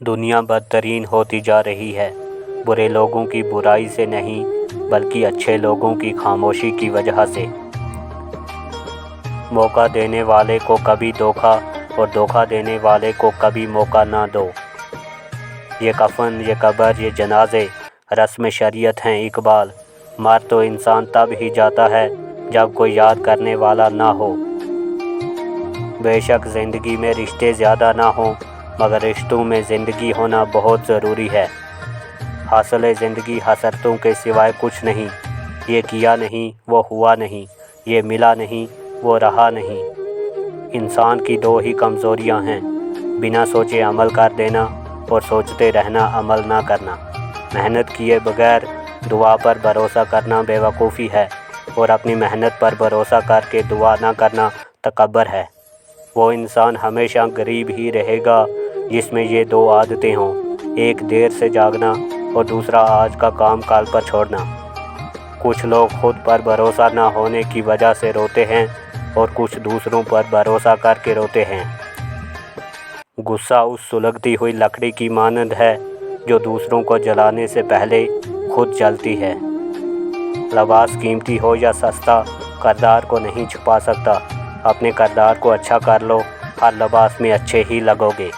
دنیا بدترین ہوتی جا رہی ہے، برے لوگوں کی برائی سے نہیں بلکہ اچھے لوگوں کی خاموشی کی وجہ سے۔ موقع دینے والے کو کبھی دھوکہ اور دھوکہ دینے والے کو کبھی موقع نہ دو۔ یہ کفن، یہ قبر، یہ جنازے رسم شریعت ہیں اقبال۔ مر تو انسان تب ہی جاتا ہے جب کوئی یاد کرنے والا نہ ہو۔ بے شک زندگی میں رشتے زیادہ نہ ہوں مگر رشتوں میں زندگی ہونا بہت ضروری ہے۔ حاصل زندگی حسرتوں کے سوائے کچھ نہیں، یہ کیا نہیں وہ ہوا نہیں، یہ ملا نہیں وہ رہا نہیں۔ انسان کی دو ہی کمزوریاں ہیں، بنا سوچے عمل کر دینا اور سوچتے رہنا عمل نہ کرنا۔ محنت کیے بغیر دعا پر بھروسہ کرنا بے وقوفی ہے اور اپنی محنت پر بھروسہ کر کے دعا نہ کرنا تکبر ہے۔ وہ انسان ہمیشہ غریب ہی رہے گا جس میں یہ دو عادتیں ہوں، ایک دیر سے جاگنا اور دوسرا آج کا کام کل پر چھوڑنا۔ کچھ لوگ خود پر بھروسہ نہ ہونے کی وجہ سے روتے ہیں اور کچھ دوسروں پر بھروسہ کر کے روتے ہیں۔ غصہ اس سلگتی ہوئی لکڑی کی مانند ہے جو دوسروں کو جلانے سے پہلے خود جلتی ہے۔ لباس قیمتی ہو یا سستا کردار کو نہیں چھپا سکتا۔ اپنے کردار کو اچھا کر لو، ہر لباس میں اچھے ہی لگو گے۔